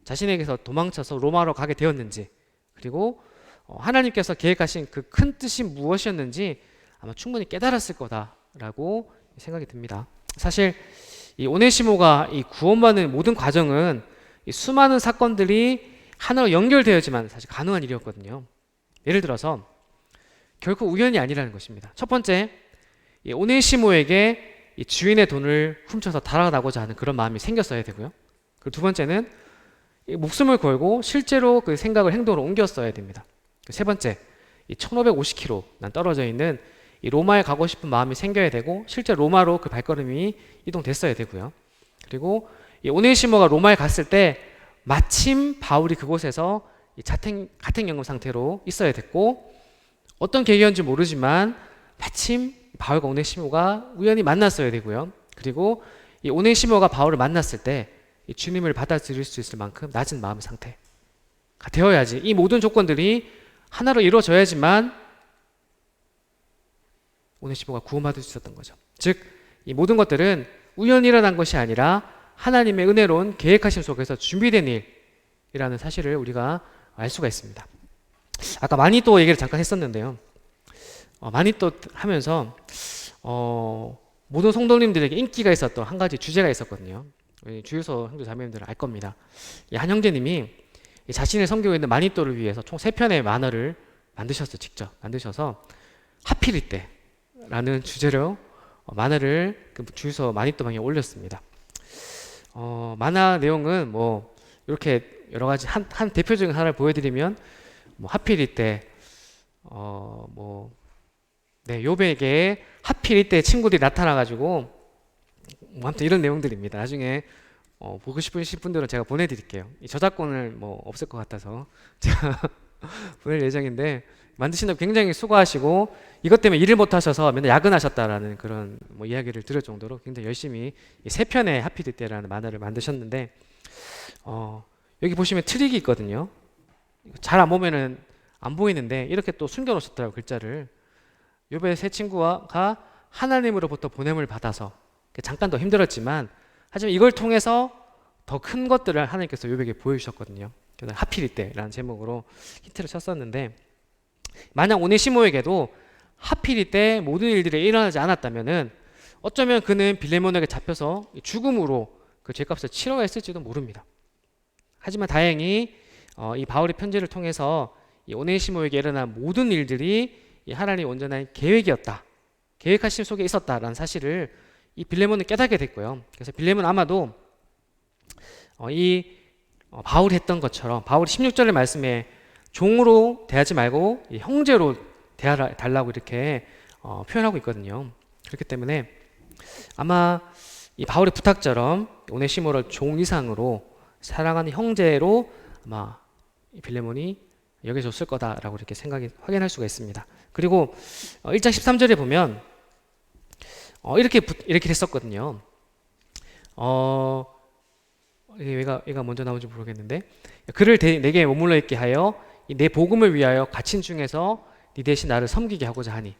자신에게서 도망쳐서 로마로 가게 되었는지 그리고 하나님께서 계획하신 그 큰 뜻이 무엇이었는지 아마 충분히 깨달았을 거다라고 생각이 듭니다. 사실 이 오네시모가 이 구원받는 모든 과정은 이 수많은 사건들이 하나로 연결되어야지만 사실 가능한 일이었거든요. 예를 들어서 결코 우연이 아니라는 것입니다. 첫 번째, 이 오네시모에게 이 주인의 돈을 훔쳐서 달아나고자 하는 그런 마음이 생겼어야 되고요. 그리고 두 번째는 이 목숨을 걸고 실제로 그 생각을 행동으로 옮겼어야 됩니다. 세 번째, 이 1550km 난 떨어져 있는 이 로마에 가고 싶은 마음이 생겨야 되고 실제 로마로 그 발걸음이 이동됐어야 되고요. 그리고 이 오네시모가 로마에 갔을 때 마침 바울이 그곳에서 이 가택연금 상태로 있어야 됐고 어떤 계기였는지 모르지만 마침 바울과 오네시모가 우연히 만났어야 되고요. 그리고 이 오네시모가 바울을 만났을 때 이 주님을 받아들일 수 있을 만큼 낮은 마음의 상태가 되어야지 이 모든 조건들이 하나로 이루어져야지만 오네시모가 구원받을 수 있었던 거죠. 즉, 이 모든 것들은 우연히 일어난 것이 아니라 하나님의 은혜로운 계획하심 속에서 준비된 일이라는 사실을 우리가 알 수가 있습니다. 아까 마니또 얘기를 잠깐 했었는데요. 마니또 하면서 모든 성도님들에게 인기가 있었던 한 가지 주제가 있었거든요. 주유소 형제 자매님들은 알 겁니다. 한 형제님이 자신의 섬기고 있는 마니또를 위해서 총 3편의 만화를 만드셨어요. 직접 만드셔서 하필 이때 라는 주제로 만화를 그 주유소 마니또 방에 올렸습니다. 만화 내용은 뭐 이렇게 여러 가지 한 대표적인 하나를 보여드리면 뭐 하필 이때 요백에 하필 이때 친구들이 나타나가지고 뭐 아무튼 이런 내용들입니다. 나중에 보고 싶으신 분들은 제가 보내드릴게요. 이 저작권을 뭐 없을 것 같아서 제가 보낼 예정인데 만드신다고 굉장히 수고하시고 이것 때문에 일을 못 하셔서 맨날 야근하셨다라는 그런 뭐 이야기를 들을 정도로 굉장히 열심히 이 3편의 하필 이때라는 만화를 만드셨는데 여기 보시면 트릭이 있거든요. 잘 안 보면은 안 보이는데 이렇게 또 숨겨놓으셨더라고요. 글자를. 욥의 세 친구가 하나님으로부터 보냄을 받아서 잠깐 더 힘들었지만 하지만 이걸 통해서 더 큰 것들을 하나님께서 욥에게 보여주셨거든요. 그래서 하필 이때라는 제목으로 히트를 쳤었는데 만약 오네시모에게도 하필 이때 모든 일들이 일어나지 않았다면은 어쩌면 그는 빌레몬에게 잡혀서 죽음으로 그 죄값을 치러야 했을지도 모릅니다. 하지만 다행히 이 바울의 편지를 통해서 이 오네시모에게 일어난 모든 일들이 이 하나님의 온전한 계획이었다. 계획하심 속에 있었다라는 사실을 이 빌레몬은 깨닫게 됐고요. 그래서 빌레몬은 아마도 바울이 했던 것처럼 바울이 16절의 말씀에 종으로 대하지 말고 이 형제로 대하달라고 이렇게 표현하고 있거든요. 그렇기 때문에 아마 이 바울의 부탁처럼 오네시모를 종 이상으로 사랑하는 형제로 아마 이 빌레몬이 여겨졌을 거다라고 이렇게 확인할 수가 있습니다. 그리고 1장 13절에 보면 이렇게 했었거든요. 얘가 먼저 나온지 모르겠는데 그를 내게 머물러 있게 하여 내 복음을 위하여 갇힌 중에서 네 대신 나를 섬기게 하고자 하니.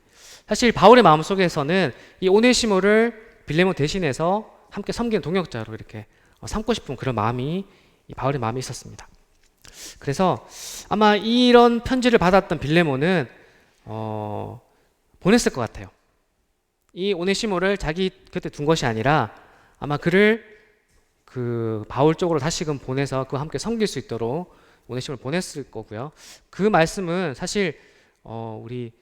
사실 바울의 마음속에서는 이 오네시모를 빌레몬 대신해서 함께 섬기는 동역자로 이렇게 삼고 싶은 그런 마음이 이 바울의 마음에 있었습니다. 그래서 아마 이런 편지를 받았던 빌레몬은 보냈을 것 같아요. 이 오네시모를 자기 곁에 둔 것이 아니라 아마 그를 그 바울 쪽으로 다시금 보내서 그와 함께 섬길 수 있도록 오네시모를 보냈을 거고요. 그 말씀은 사실 우리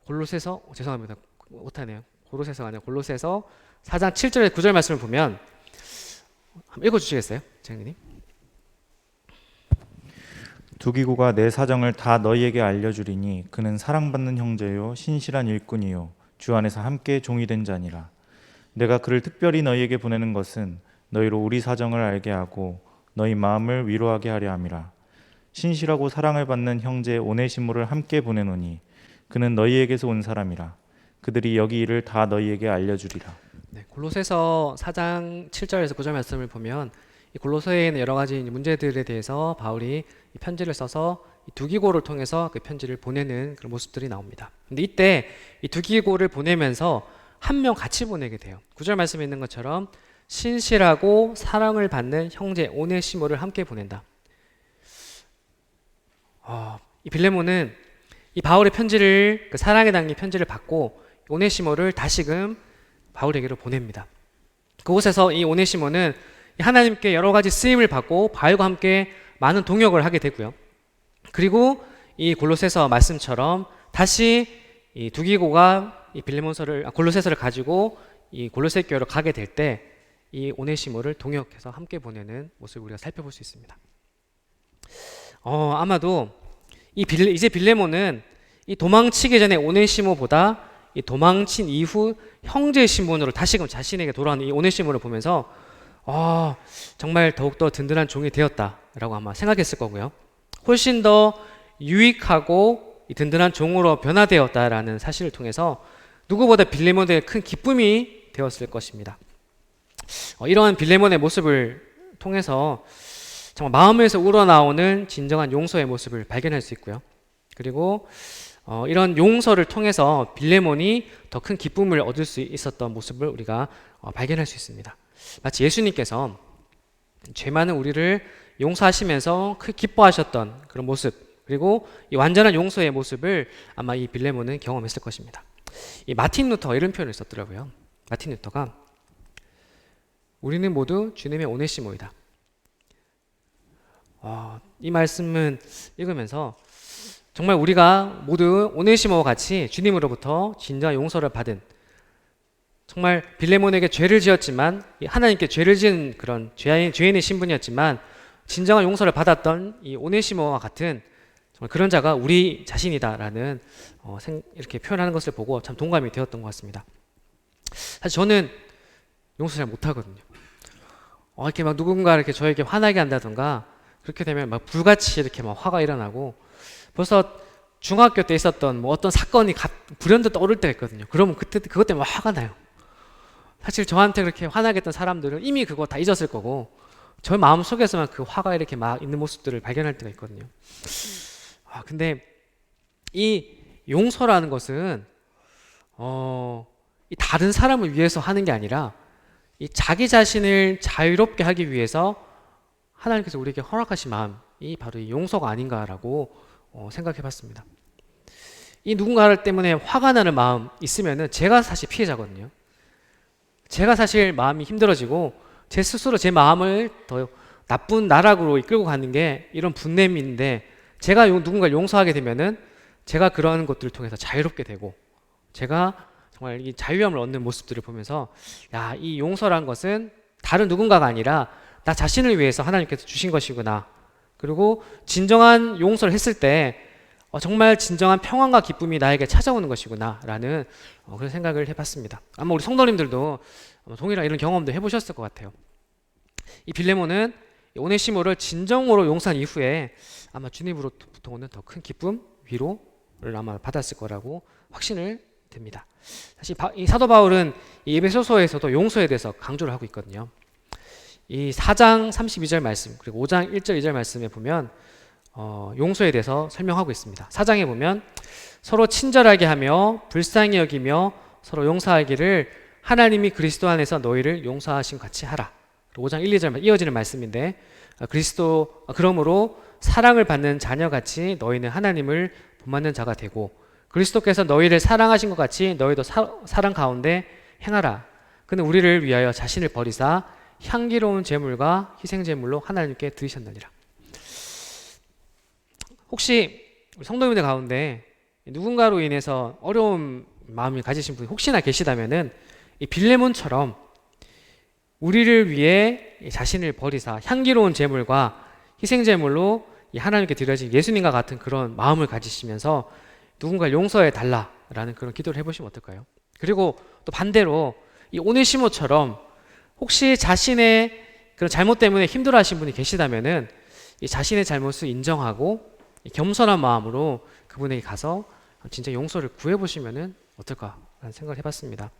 골로새서 죄송합니다. 못하네요. 골로새서가 아니라 골로새서 4장 7절에 9절 말씀을 보면 한번 읽어주시겠어요? 장님. 두기고가 내 사정을 다 너희에게 알려주리니 그는 사랑받는 형제요 신실한 일꾼이요 주 안에서 함께 종이 된 자니라. 내가 그를 특별히 너희에게 보내는 것은 너희로 우리 사정을 알게 하고 너희 마음을 위로하게 하려 함이라. 신실하고 사랑을 받는 형제 오네시모를 함께 보내노니 그는 너희에게서 온 사람이라. 그들이 여기 일을 다 너희에게 알려주리라. 네, 골로새서 4장 7절에서 9절 말씀을 보면 이 골로새에 있는 여러 가지 문제들에 대해서 바울이 이 편지를 써서 이 두기고를 통해서 그 편지를 보내는 그런 모습들이 나옵니다. 근데 이때 이 두기고를 보내면서 한 명 같이 보내게 돼요. 9절 말씀에 있는 것처럼 신실하고 사랑을 받는 형제 오네시모를 함께 보낸다. 이 빌레몬은 이 바울의 편지를 그 사랑에 담긴 편지를 받고 오네시모를 다시금 바울에게로 보냅니다. 그곳에서 이 오네시모는 하나님께 여러 가지 쓰임을 받고 바울과 함께 많은 동역을 하게 되고요. 그리고 이 골로새서 말씀처럼 다시 이 두기고가 이 골로새서를 가지고 이 골로새 교회로 가게 될 때 이 오네시모를 동역해서 함께 보내는 모습을 우리가 살펴볼 수 있습니다. 아마도 이제 빌레몬은 이 도망치기 전에 오네시모보다 이 도망친 이후 형제 신분으로 다시금 자신에게 돌아오는 이 오네시모를 보면서 정말 더욱더 든든한 종이 되었다라고 아마 생각했을 거고요. 훨씬 더 유익하고 이 든든한 종으로 변화되었다라는 사실을 통해서 누구보다 빌레몬에게 큰 기쁨이 되었을 것입니다. 이러한 빌레몬의 모습을 통해서 정말 마음에서 우러나오는 진정한 용서의 모습을 발견할 수 있고요. 그리고 이런 용서를 통해서 빌레몬이 더 큰 기쁨을 얻을 수 있었던 모습을 우리가 발견할 수 있습니다. 마치 예수님께서 죄 많은 우리를 용서하시면서 크게 기뻐하셨던 그런 모습, 그리고 이 완전한 용서의 모습을 아마 이 빌레몬은 경험했을 것입니다. 이 마틴 루터 이런 표현을 썼더라고요. 마틴 루터가 우리는 모두 주님의 오네시모이다. 이 말씀은 읽으면서 정말 우리가 모두 오네시모와 같이 주님으로부터 진정한 용서를 받은, 정말 빌레몬에게 죄를 지었지만 하나님께 죄를 지은 그런 죄인의 신분이었지만 진정한 용서를 받았던 이 오네시모와 같은 정말 그런 자가 우리 자신이다라는 이렇게 표현하는 것을 보고 참 동감이 되었던 것 같습니다. 사실 저는 용서 잘 못하거든요. 이렇게 막 누군가 이렇게 저에게 화나게 한다던가 그렇게 되면 막 불같이 이렇게 막 화가 일어나고, 벌써 중학교 때 있었던 뭐 어떤 사건이 불현듯 떠오를 때가 있거든요. 그러면 그것 때문에 화가 나요. 사실 저한테 그렇게 화나게 했던 사람들은 이미 그거 다 잊었을 거고 저 마음 속에서만 그 화가 이렇게 막 있는 모습들을 발견할 때가 있거든요. 근데 이 용서라는 것은 이 다른 사람을 위해서 하는 게 아니라 이 자기 자신을 자유롭게 하기 위해서 하나님께서 우리에게 허락하신 마음이 바로 이 용서가 아닌가라고 생각해 봤습니다. 이 누군가 때문에 화가 나는 마음 있으면은 제가 사실 피해자거든요. 제가 사실 마음이 힘들어지고 제 스스로 제 마음을 더 나쁜 나락으로 이끌고 가는 게 이런 분냄인데, 제가 누군가를 용서하게 되면은 제가 그런 것들을 통해서 자유롭게 되고 제가 정말 이 자유함을 얻는 모습들을 보면서 이 용서란 것은 다른 누군가가 아니라 나 자신을 위해서 하나님께서 주신 것이구나. 그리고 진정한 용서를 했을 때 정말 진정한 평안과 기쁨이 나에게 찾아오는 것이구나 라는 그런 생각을 해봤습니다. 아마 우리 성도님들도 동일한 이런 경험도 해보셨을 것 같아요. 이 빌레몬은 오네시모를 진정으로 용서한 이후에 아마 주님으로부터 오는 더 큰 기쁨, 위로를 아마 받았을 거라고 확신을 듭니다. 사실 이 사도 바울은 이 에베소서에서도 용서에 대해서 강조를 하고 있거든요. 이 4장 32절 말씀 그리고 5장 1절 2절 말씀에 보면 용서에 대해서 설명하고 있습니다. 4장에 보면 서로 친절하게 하며 불쌍히 여기며 서로 용서하기를 하나님이 그리스도 안에서 너희를 용서하신 같이 하라. 5장 1, 2절 이어지는 말씀인데 그러므로 사랑을 받는 자녀같이 너희는 하나님을 본받는 자가 되고 그리스도께서 너희를 사랑하신 것 같이 너희도 사랑 가운데 행하라. 그는 우리를 위하여 자신을 버리사 향기로운 제물과 희생 제물로 하나님께 드리셨느니라. 혹시 성도님들 가운데 누군가로 인해서 어려운 마음을 가지신 분이 혹시나 계시다면은 이 빌레몬처럼 우리를 위해 자신을 버리사 향기로운 제물과 희생 제물로 이 하나님께 드려진 예수님과 같은 그런 마음을 가지시면서 누군가를 용서해 달라라는 그런 기도를 해보시면 어떨까요? 그리고 또 반대로 이 오네시모처럼 혹시 자신의 그런 잘못 때문에 힘들어하신 분이 계시다면은 이 자신의 잘못을 인정하고 이 겸손한 마음으로 그분에게 가서 진짜 용서를 구해보시면은 어떨까라는 생각을 해봤습니다.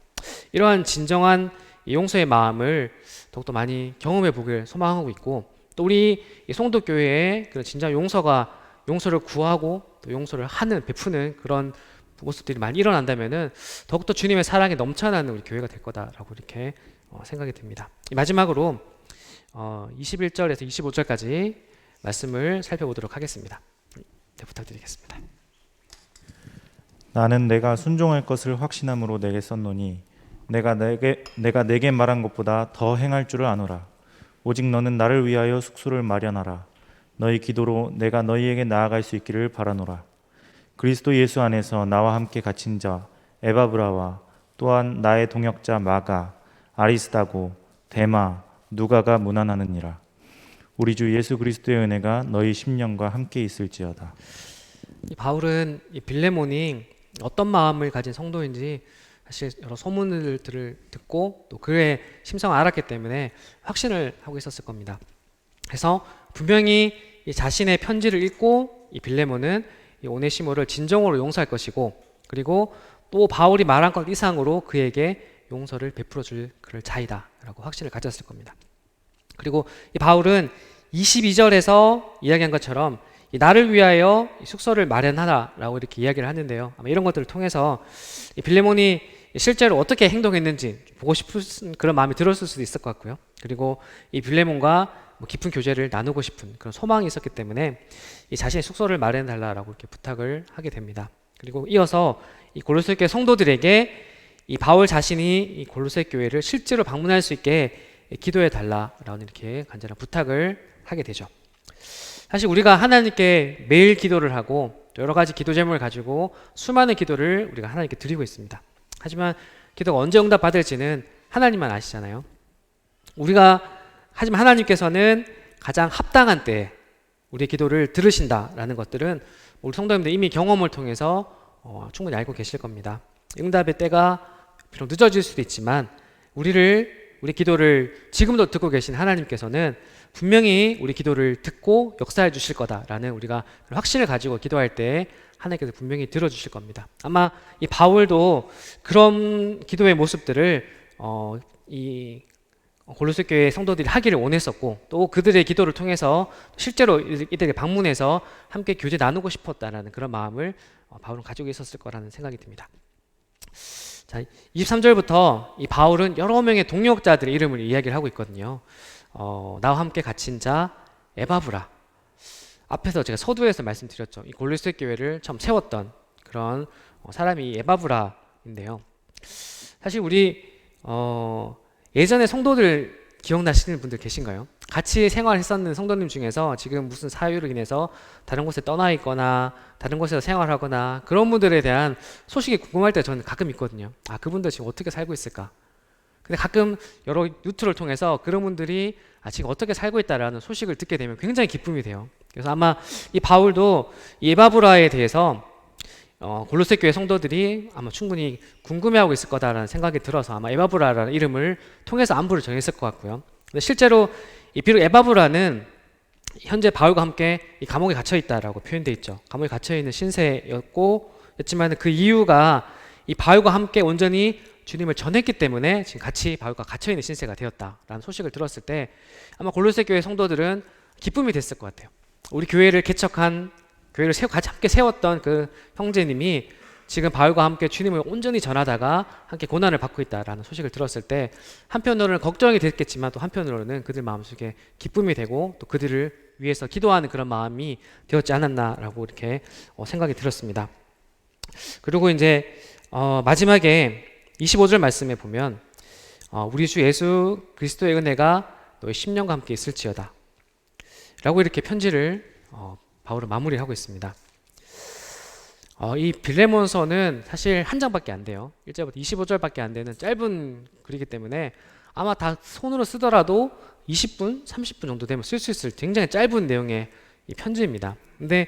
이러한 진정한 이 용서의 마음을 더욱더 많이 경험해 보길 소망하고 있고, 또 우리 이 송도교회에 그런 진짜 용서를 구하고 또 용서를 하는 베푸는 그런 모습들이 많이 일어난다면은 더욱더 주님의 사랑에 넘쳐나는 우리 교회가 될 거다라고 이렇게 생각이 듭니다. 마지막으로 21절에서 25절까지 말씀을 살펴보도록 하겠습니다. 네, 부탁드리겠습니다. 나는 내가 순종할 것을 확신함으로 내게 썼노니 내가 내게 말한 것보다 더 행할 줄을 아노라. 오직 너는 나를 위하여 숙소를 마련하라. 너희 기도로 내가 너희에게 나아갈 수 있기를 바라노라. 그리스도 예수 안에서 나와 함께 갇힌 자 에바브라와 또한 나의 동역자 마가, 아리스다고, 데마, 누가가 문안하느니라. 우리 주 예수 그리스도의 은혜가 너희 심령과 함께 있을지어다. 이 바울은 이 빌레몬이 어떤 마음을 가진 성도인지 사실 여러 소문들을 듣고 또 그의 심성을 알았기 때문에 확신을 하고 있었을 겁니다. 그래서 분명히 이 자신의 편지를 읽고 이 빌레몬은 이 오네시모를 진정으로 용서할 것이고, 그리고 또 바울이 말한 것 이상으로 그에게 용서를 베풀어 줄 그럴 자이다라고 확신을 가졌을 겁니다. 그리고 이 바울은 22절에서 이야기한 것처럼 이 나를 위하여 숙소를 마련하라라고 이렇게 이야기를 하는데요. 아마 이런 것들을 통해서 이 빌레몬이 실제로 어떻게 행동했는지 보고 싶은 그런 마음이 들었을 수도 있을 것 같고요. 그리고 이 빌레몬과 깊은 교제를 나누고 싶은 그런 소망이 있었기 때문에 이 자신의 숙소를 마련해 달라라고 이렇게 부탁을 하게 됩니다. 그리고 이어서 이 골로새 교회 성도들에게 이 바울 자신이 이 골로새 교회를 실제로 방문할 수 있게 기도해 달라라고 이렇게 간절한 부탁을 하게 되죠. 사실 우리가 하나님께 매일 기도를 하고 여러 가지 기도 제목을 가지고 수많은 기도를 우리가 하나님께 드리고 있습니다. 하지만 기도가 언제 응답받을지는 하나님만 아시잖아요. 하지만 하나님께서는 가장 합당한 때에 우리의 기도를 들으신다라는 것들은 우리 성도님들 이미 경험을 통해서 충분히 알고 계실 겁니다. 응답의 때가 비록 늦어질 수도 있지만 우리 기도를 지금도 듣고 계신 하나님께서는 분명히 우리 기도를 듣고 역사해 주실 거다라는 우리가 확신을 가지고 기도할 때 하나님께서 분명히 들어주실 겁니다. 아마 이 바울도 그런 기도의 모습들을 이 골로새 교회 성도들이 하기를 원했었고, 또 그들의 기도를 통해서 실제로 이들에게 방문해서 함께 교제 나누고 싶었다라는 그런 마음을 바울은 가지고 있었을 거라는 생각이 듭니다. 자, 23절부터 이 바울은 여러 명의 동역자들의 이름을 이야기를 하고 있거든요. 나와 함께 갇힌 자 에바브라. 앞에서 제가 서두에서 말씀드렸죠. 이 골로새 교회를 처음 세웠던 그런 사람이 에바브라인데요. 사실 우리 예전에 성도들 기억나시는 분들 계신가요? 같이 생활했었는 성도님 중에서 지금 무슨 사유로 인해서 다른 곳에 떠나 있거나 다른 곳에서 생활하거나 그런 분들에 대한 소식이 궁금할 때 저는 가끔 있거든요. 그분들 지금 어떻게 살고 있을까? 근데 가끔 여러 유튜브를 통해서 그런 분들이 지금 어떻게 살고 있다라는 소식을 듣게 되면 굉장히 기쁨이 돼요. 그래서 아마 이 바울도 이 에바브라에 대해서 골로새 교회 성도들이 아마 충분히 궁금해하고 있을 거다라는 생각이 들어서 아마 에바브라라는 이름을 통해서 안부를 정했을 것 같고요. 근데 실제로 비록 에바브라는 현재 바울과 함께 이 감옥에 갇혀 있다라고 표현되어 있죠. 감옥에 갇혀 있는 신세였지만 그 이유가 이 바울과 함께 온전히 주님을 전했기 때문에 지금 같이 바울과 갇혀 있는 신세가 되었다라는 소식을 들었을 때 아마 골로새 교회 성도들은 기쁨이 됐을 것 같아요. 우리 교회를 개척한 교회를 같이 함께 세웠던 그 형제님이 지금 바울과 함께 주님을 온전히 전하다가 함께 고난을 받고 있다라는 소식을 들었을 때 한편으로는 걱정이 됐겠지만 또 한편으로는 그들 마음속에 기쁨이 되고 또 그들을 위해서 기도하는 그런 마음이 되었지 않았나라고 이렇게 생각이 들었습니다. 그리고 이제 마지막에 25절 말씀에 보면 우리 주 예수 그리스도의 은혜가 너희 심령과 함께 있을지어다 라고 이렇게 편지를 바울은 마무리하고 있습니다. 이 빌레몬서는 사실 한 장밖에 안 돼요. 1절부터 25절밖에 안 되는 짧은 글이기 때문에 아마 다 손으로 쓰더라도 20분, 30분 정도 되면 쓸 수 있을 굉장히 짧은 내용의 이 편지입니다. 근데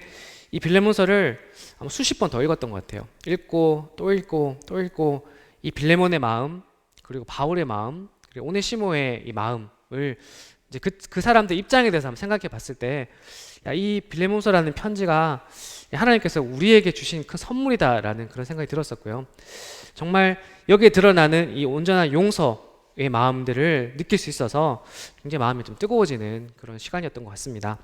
이 빌레몬서를 아마 수십 번 더 읽었던 것 같아요. 읽고 또 읽고 또 읽고 이 빌레몬의 마음, 그리고 바울의 마음, 그리고 오네시모의 이 마음을 이제 그 사람들 입장에 대해서 한번 생각해 봤을 때, 이 빌레몬서라는 편지가 하나님께서 우리에게 주신 큰 선물이다라는 그런 생각이 들었었고요. 정말 여기에 드러나는 이 온전한 용서의 마음들을 느낄 수 있어서 굉장히 마음이 좀 뜨거워지는 그런 시간이었던 것 같습니다.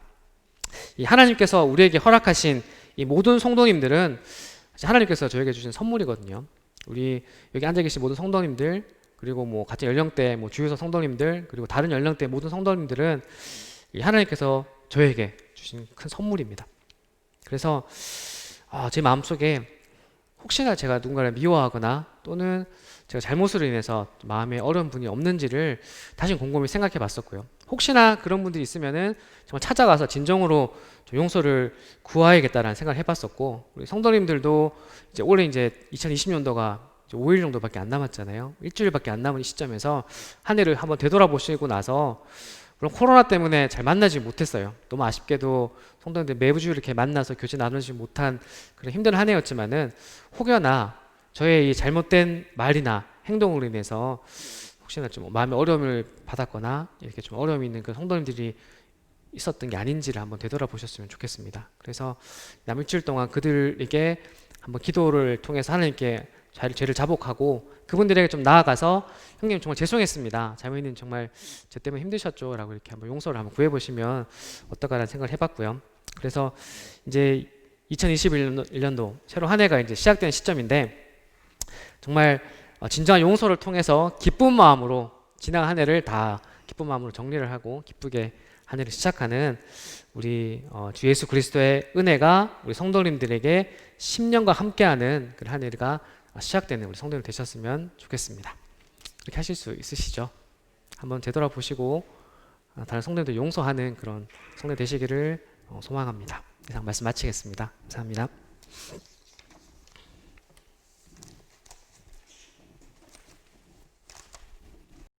이 하나님께서 우리에게 허락하신 이 모든 성도님들은 하나님께서 저에게 주신 선물이거든요. 우리 여기 앉아 계신 모든 성도님들, 그리고 뭐 같은 연령대 주유소 성도님들, 그리고 다른 연령대 모든 성도님들은 이 하나님께서 저에게 주신 큰 선물입니다. 그래서 제 마음속에 혹시나 제가 누군가를 미워하거나 또는 제가 잘못으로 인해서 마음에 어려운 분이 없는지를 다시 곰곰이 생각해 봤었고요. 혹시나 그런 분들이 있으면은 정말 찾아가서 진정으로 좀 용서를 구하야겠다라는 생각을 해봤었고, 우리 성도님들도 이제 올해 이제 2020년도가 5일 정도밖에 안 남았잖아요. 일주일밖에 안 남은 이 시점에서 한 해를 한번 되돌아보시고 나서, 물론 코로나 때문에 잘 만나지 못했어요. 너무 아쉽게도 성도님들 매주 이렇게 만나서 교제 나누지 못한 그런 힘든 한 해였지만은, 혹여나 저의 이 잘못된 말이나 행동으로 인해서 혹시나 좀 마음에 어려움을 받았거나 이렇게 좀 어려움이 있는 그 성도님들이 있었던 게 아닌지를 한번 되돌아보셨으면 좋겠습니다. 그래서 남 일주일 동안 그들에게 한번 기도를 통해서 하나님께 죄를 자복하고 그분들에게 좀 나아가서, 형님 정말 죄송했습니다, 자매님 정말 저 때문에 힘드셨죠 라고 이렇게 한번 용서를 한번 구해보시면 어떨까라는 생각을 해봤고요. 그래서 이제 2021년도 새로 한 해가 이제 시작되는 시점인데, 정말 진정한 용서를 통해서 기쁜 마음으로 지난 한 해를 다 기쁜 마음으로 정리를 하고 기쁘게 한 해를 시작하는 우리 주 예수 그리스도의 은혜가 우리 성도님들에게 10년과 함께하는 그런 한 해가 시작되는 우리 성도님 되셨으면 좋겠습니다. 이렇게 하실 수 있으시죠? 한번 되돌아보시고 다른 성도님들 용서하는 그런 성도 되시기를 소망합니다. 이상 말씀 마치겠습니다. 감사합니다.